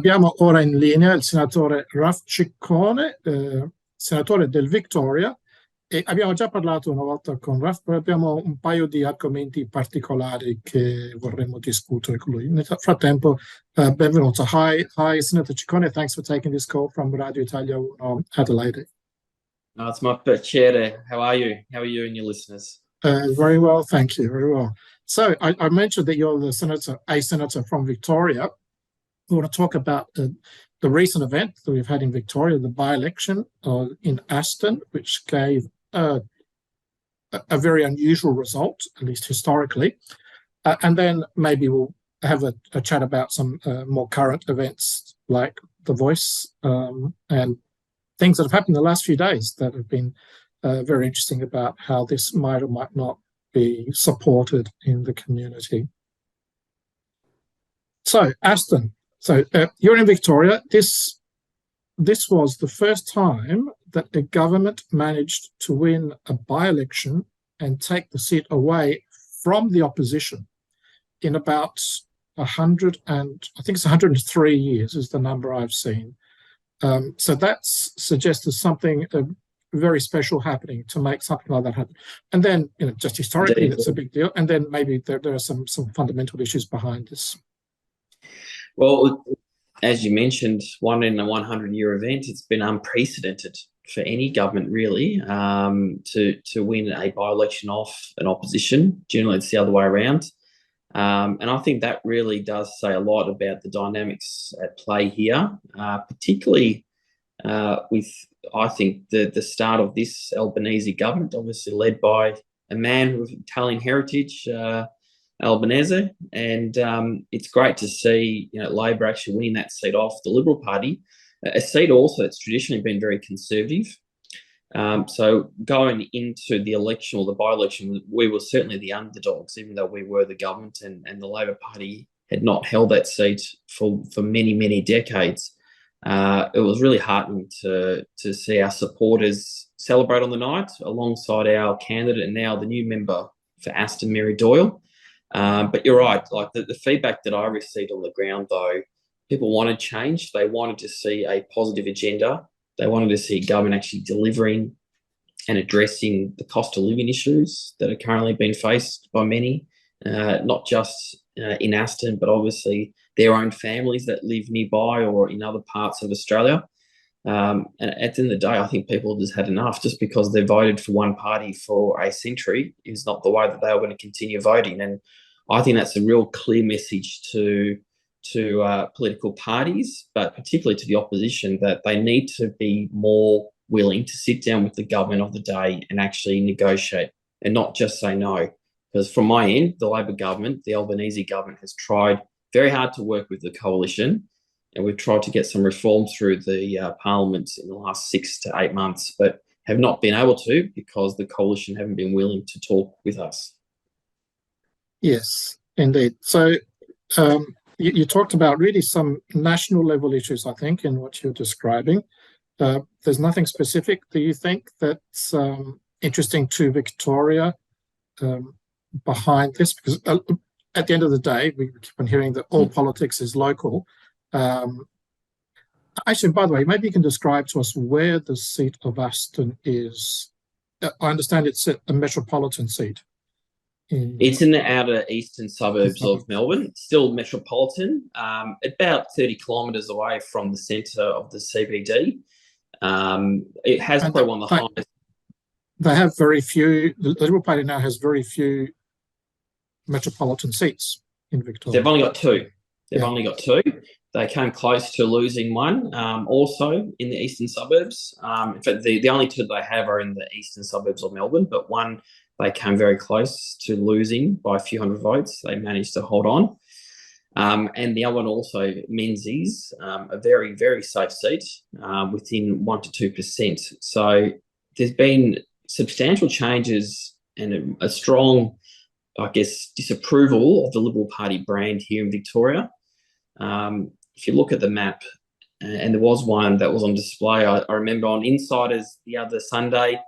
Abbiamo ora in linea il senatore Raff Ciccone, senatore del Victoria, e abbiamo già parlato una volta con Raff, però abbiamo un paio di argomenti particolari che vorremmo discutere con lui. Nel frattempo, benvenuto. Hi, Senator Ciccone. Thanks for taking this call from Radio Italia 1 Adelaide. It's my pleasure. How are you? How are you and your listeners? Very well, thank you. Very well. So I mentioned that you're a senator from Victoria. We want to talk about the recent event that we've had in Victoria, the by-election in Aston, which gave a very unusual result, at least historically. And then maybe we'll have a chat about some more current events like The Voice and things that have happened in the last few days that have been very interesting about how this might or might not be supported in the community. So, Aston. So you're in Victoria. This was the first time that a government managed to win a by-election and take the seat away from the opposition in about 103 years is the number I've seen. So that suggests there's something very special happening to make something like that happen. And then, just historically, it's a big deal. And then maybe there are some fundamental issues behind this. Well, as you mentioned, one in a 100-year event. It's been unprecedented for any government, really, to win a by-election off an opposition. Generally, it's the other way around. And I think that really does say a lot about the dynamics at play here, particularly with, I think, the start of this Albanese government, obviously led by a man with Italian heritage, Albanese, and it's great to see Labor actually winning that seat off the Liberal Party, a seat also that's traditionally been very conservative. So going into the election or the by-election, we were certainly the underdogs, even though we were the government and the Labor Party had not held that seat for many, many decades. It was really heartening to see our supporters celebrate on the night alongside our candidate and now the new member for Aston, Mary Doyle. But you're right, like the feedback that I received on the ground, though, people wanted change. They wanted to see a positive agenda. They wanted to see government actually delivering and addressing the cost of living issues that are currently being faced by many, not just in Aston, but obviously their own families that live nearby or in other parts of Australia. And at the end of the day, I think people just had enough. Just because they voted for one party for a century is not the way that they are going to continue voting. And I think that's a real clear message to political parties, but particularly to the opposition, that they need to be more willing to sit down with the government of the day and actually negotiate and not just say no. Because from my end, the Labor government, the Albanese government, has tried very hard to work with the coalition, and we've tried to get some reform through the Parliament in the last 6 to 8 months, but have not been able to because the coalition haven't been willing to talk with us. Yes, indeed. So you talked about really some national level issues, I think, in what you're describing. There's nothing specific, do you think, that's interesting to Victoria behind this? Because at the end of the day, we keep on hearing that all politics is local. Actually, by the way, maybe you can describe to us where the seat of Aston is. I understand it's a metropolitan seat. It's in the outer eastern suburbs of Melbourne, still metropolitan, about 30 kilometres away from the centre of the CBD. It has probably one of the highest. They have very few, the Liberal Party now has very few metropolitan seats in Victoria. They've only got two. Only got two. They came close to losing one, also in the eastern suburbs. In fact, the only two they have are in the eastern suburbs of Melbourne, but one they came very close to losing by a few hundred votes. They managed to hold on. And the other one also, Menzies, a very, very safe seat within 1 to 2%. So there's been substantial changes and a strong, I guess, disapproval of the Liberal Party brand here in Victoria. If you look at the map, and there was one that was on display, I remember on Insiders the other Sunday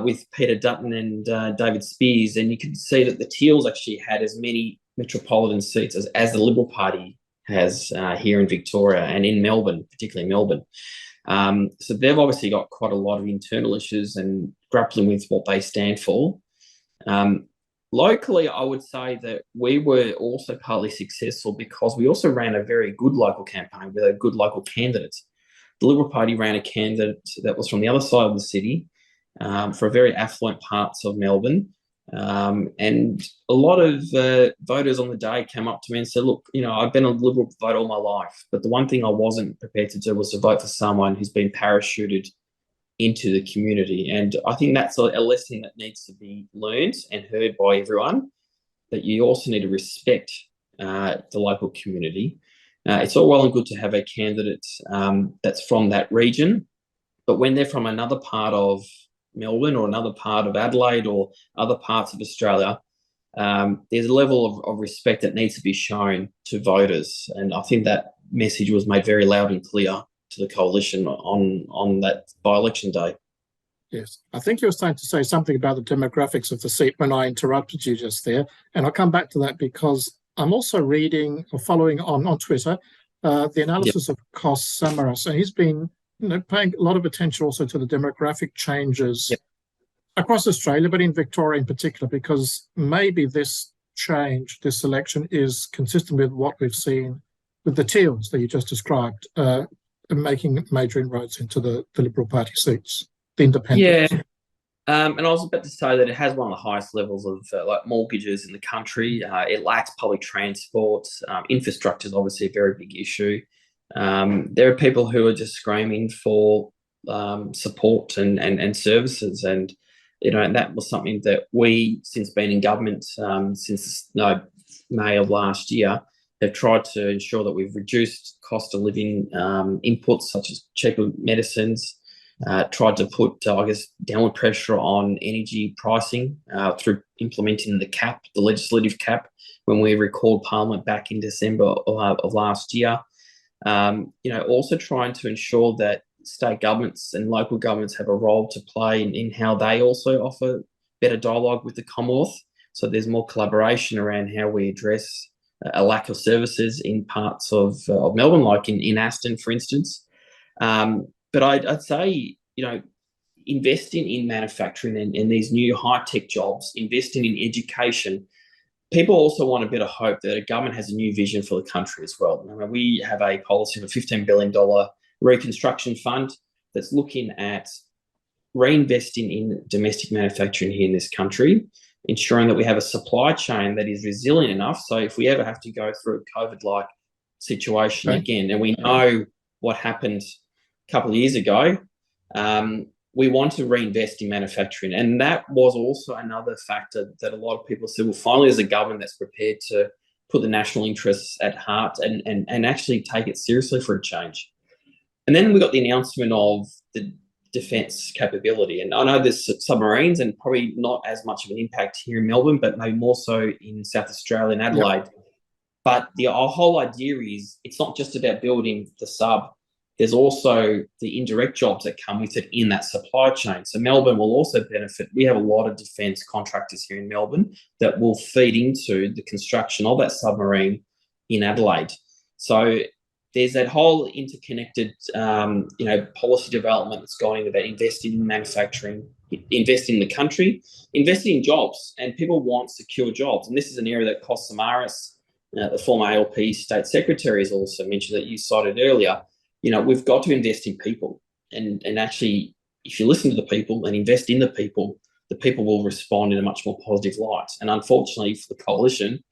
with Peter Dutton and David Spears, and you could see that the Teals actually had as many metropolitan seats as the Liberal Party has here in Victoria and in Melbourne, particularly Melbourne. So they've obviously got quite a lot of internal issues and grappling with what they stand for. Locally, I would say that we were also partly successful because we also ran a very good local campaign with a good local candidate. The Liberal Party ran a candidate that was from the other side of the city for very affluent parts of Melbourne. And a lot of voters on the day came up to me and said, look, I've been a Liberal voter all my life, but the one thing I wasn't prepared to do was to vote for someone who's been parachuted into the community. And I think that's a lesson that needs to be learned and heard by everyone, that you also need to respect the local community. It's all well and good to have a candidate that's from that region, but when they're from another part of Melbourne or another part of Adelaide or other parts of Australia, there's a level of respect that needs to be shown to voters. And I think that message was made very loud and clear to the coalition on that by-election day. Yes, I think you were starting to say something about the demographics of the seat when I interrupted you just there. And I'll come back to that because I'm also reading or following on Twitter the analysis of Kos Samaras. And he's been paying a lot of attention also to the demographic changes across Australia, but in Victoria in particular, because maybe this change, this election is consistent with what we've seen with the Teals that you just described, making major inroads into the Liberal Party seats, the independents. Yeah. And I was about to say that it has one of the highest levels of like mortgages in the country. It lacks public transport. Infrastructure is obviously a very big issue. There are people who are just screaming for support and services, and and that was something that we, since being in government since May of last year, have tried to ensure that we've reduced cost of living inputs such as cheaper medicines. Tried to put, downward pressure on energy pricing through implementing the legislative cap, when we recalled Parliament back in December of last year. Also trying to ensure that state governments and local governments have a role to play in how they also offer better dialogue with the Commonwealth. So there's more collaboration around how we address a lack of services in parts of Melbourne, like in Aston, for instance. But I'd say, investing in manufacturing and these new high-tech jobs, investing in education. People also want a bit of hope that a government has a new vision for the country as well. We have a policy of a $15 billion reconstruction fund that's looking at reinvesting in domestic manufacturing here in this country, ensuring that we have a supply chain that is resilient enough. So if we ever have to go through a COVID-like situation again, and we know what happened couple of years ago, we want to reinvest in manufacturing. And that was also another factor that a lot of people said, well, finally there's a government that's prepared to put the national interests at heart and actually take it seriously for a change. And then we got the announcement of the defence capability. And I know there's submarines and probably not as much of an impact here in Melbourne, but maybe more so in South Australia and Adelaide. Yep. But our whole idea is it's not just about building the sub. There's also the indirect jobs that come with it in that supply chain. So Melbourne will also benefit. We have a lot of defence contractors here in Melbourne that will feed into the construction of that submarine in Adelaide. So there's that whole interconnected, policy development that's going about investing in manufacturing, investing in the country, investing in jobs, and people want secure jobs. And this is an area that Kos Samaras, the former ALP State Secretary, has also mentioned that you cited earlier. We've got to invest in people, and actually, if you listen to the people and invest in the people will respond in a much more positive light. And unfortunately for the coalition,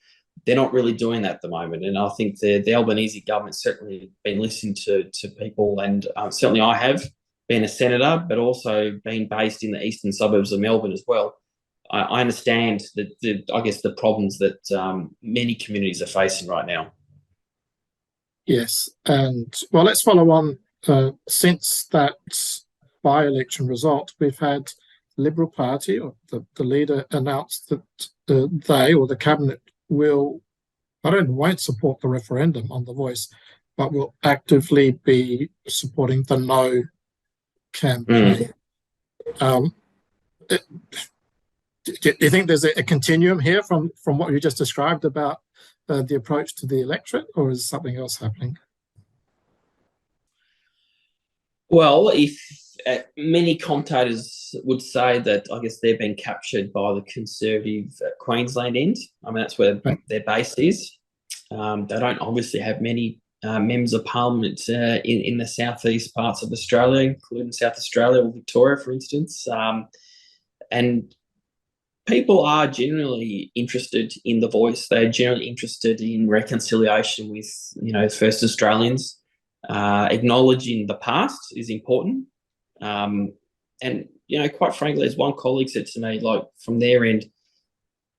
they're not really doing that at the moment. And I think the Albanese government's certainly been listening to people, and certainly I have been a senator, but also being based in the eastern suburbs of Melbourne as well. I understand the problems that many communities are facing right now. Yes, and well, let's follow on. Since that by-election result, we've had the Liberal Party, or the leader, announced that they, or the cabinet, won't support the referendum on the Voice, but will actively be supporting the No campaign. Do you think there's a continuum here from what you just described about the approach to the electorate, or is something else happening? Well, if many commentators would say that, I guess they've been captured by the Conservative Queensland end. I mean, that's where their base is. They don't obviously have many members of parliament in the southeast parts of Australia, including South Australia or Victoria, for instance. And people are generally interested in the voice. They're generally interested in reconciliation with, First Australians. Acknowledging the past is important. And, quite frankly, as one colleague said to me, like from their end,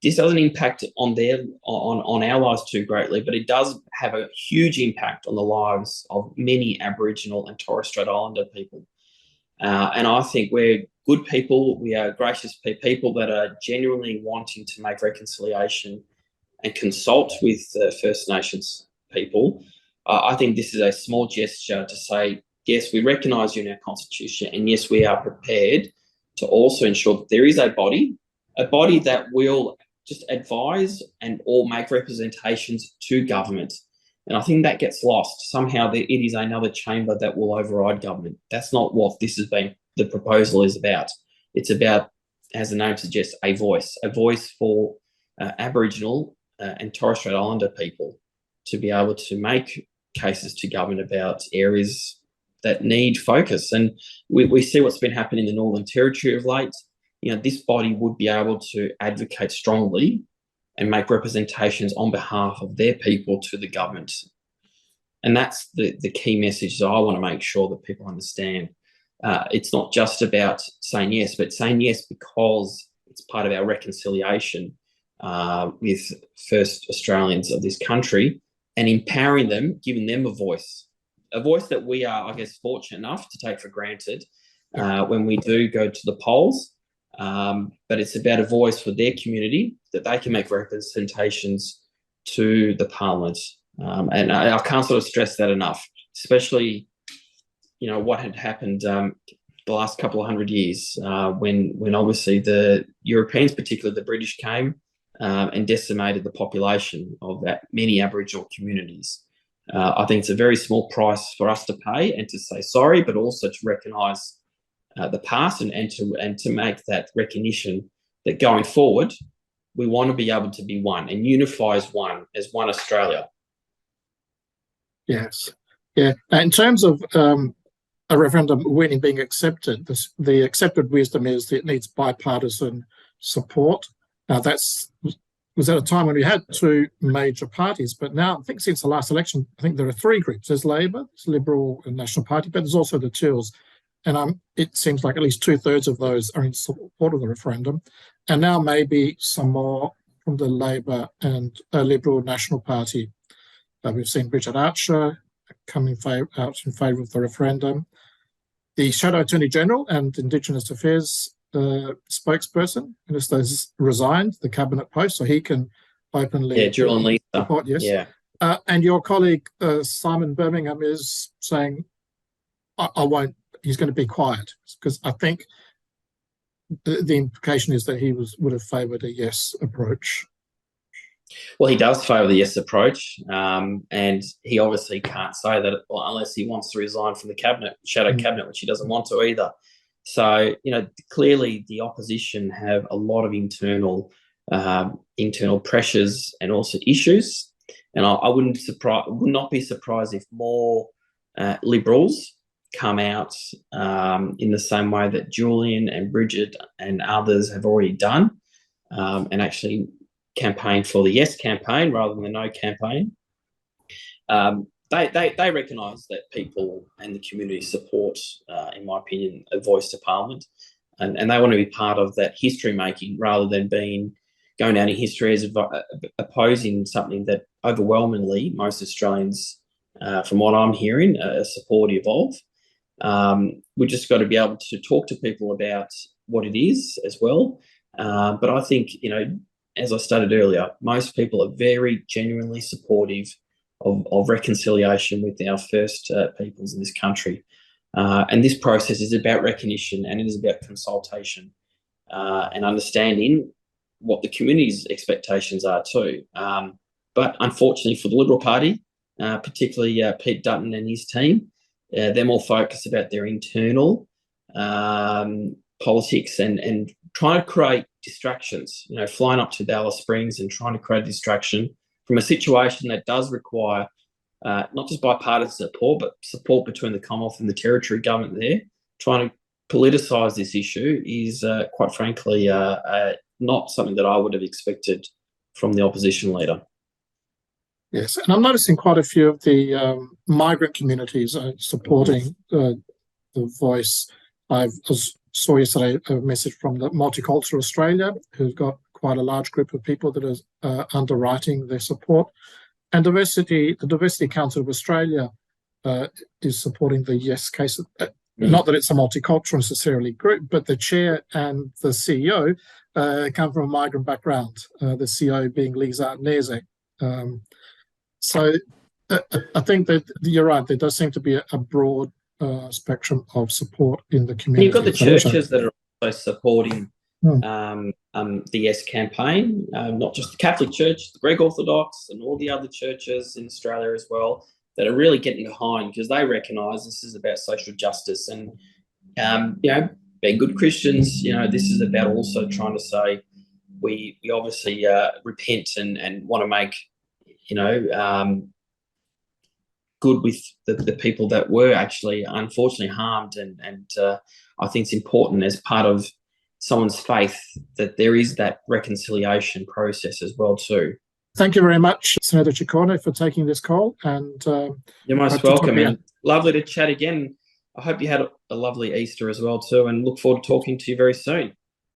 this doesn't impact on our lives too greatly, but it does have a huge impact on the lives of many Aboriginal and Torres Strait Islander people. And I think we're good people. We are gracious people that are genuinely wanting to make reconciliation and consult with First Nations people. I think this is a small gesture to say, yes, we recognise you in our constitution, and yes, we are prepared to also ensure that there is a body that will just advise and or make representations to government. And I think that gets lost. Somehow it is another chamber that will override government. That's not what the proposal is about. It's about, as the name suggests, a voice for Aboriginal and Torres Strait Islander people to be able to make cases to government about areas that need focus. And we see what's been happening in the Northern Territory of late. This body would be able to advocate strongly and make representations on behalf of their people to the government. And that's the key message that I want to make sure that people understand. It's not just about saying yes, but saying yes because it's part of our reconciliation with First Australians of this country, and empowering them, giving them a voice that we are, I guess, fortunate enough to take for granted when we do go to the polls. But it's about a voice for their community that they can make representations to the parliament. And I can't sort of stress that enough, especially, what had happened the last couple of 100 years when obviously the Europeans, particularly the British, came and decimated the population of many Aboriginal communities. I think it's a very small price for us to pay and to say sorry, but also to recognise the past and to make that recognition that going forward, we want to be able to be one and unify as one Australia. Yes. Yeah. In terms of a referendum winning being accepted, the accepted wisdom is that it needs bipartisan support. Now, was at a time when we had two major parties, but now I think since the last election, I think there are three groups. There's Labor, there's Liberal and National Party, but there's also the Twos. And it seems like at least 2/3 of those are in support of the referendum. And now maybe some more from the Labor and Liberal National Party. We've seen Richard Archer coming out in favour of the referendum. The Shadow Attorney General and Indigenous Affairs spokesperson, Minister, has resigned the cabinet post, so he can openly support. Yes. Yeah. And your colleague Simon Birmingham is saying, "I won't." He's going to be quiet, because I think the implication is that he would have favoured a yes approach. Well, he does favour the yes approach, and he obviously can't say that unless he wants to resign from the shadow cabinet, which he doesn't want to either. So, clearly the opposition have a lot of internal pressures and also issues, and I would not be surprised if more Liberals come out in the same way that Julian and Bridget and others have already done, and actually campaign for the yes campaign rather than the no campaign. They recognise that people and the community support, in my opinion, a voice to Parliament, and they want to be part of that history making rather than going down in history as opposing something that overwhelmingly most Australians, from what I'm hearing, are supportive of. We've just got to be able to talk to people about what it is as well. But I think, as I stated earlier, most people are very genuinely supportive of reconciliation with our First Peoples in this country. And this process is about recognition, and it is about consultation and understanding what the community's expectations are too. But But unfortunately for the Liberal Party, particularly Pete Dutton and his team, they're more focused about their internal politics and trying to create distractions, flying up to Dallas Springs and trying to create a distraction from a situation that does require not just bipartisan support, but support between the Commonwealth and the Territory government there. Trying to politicise this issue is, quite frankly, not something that I would have expected from the opposition leader. Yes, and I'm noticing quite a few of the migrant communities are supporting the voice. I saw yesterday a message from the Multicultural Australia, who's got quite a large group of people that are underwriting their support. And the Diversity Council of Australia is supporting the Yes case. Not that it's a multicultural necessarily group, but the chair and the CEO come from a migrant background, the CEO being Lisa Neze. So I think that you're right. There does seem to be a broad spectrum of support in the community. You've got the churches that are also supporting the Yes campaign, not just the Catholic Church, the Greek Orthodox, and all the other churches in Australia as well, that are really getting behind, because they recognise this is about social justice. And, being good Christians, this is about also trying to say we obviously repent and want to make, good with the people that were actually unfortunately harmed. And I think it's important as part of someone's faith that there is that reconciliation process as well too. Thank you very much, Senator Ciccone, for taking this call. And you're most welcome, and lovely to chat again. I hope you had a lovely Easter as well too, and look forward to talking to you very soon.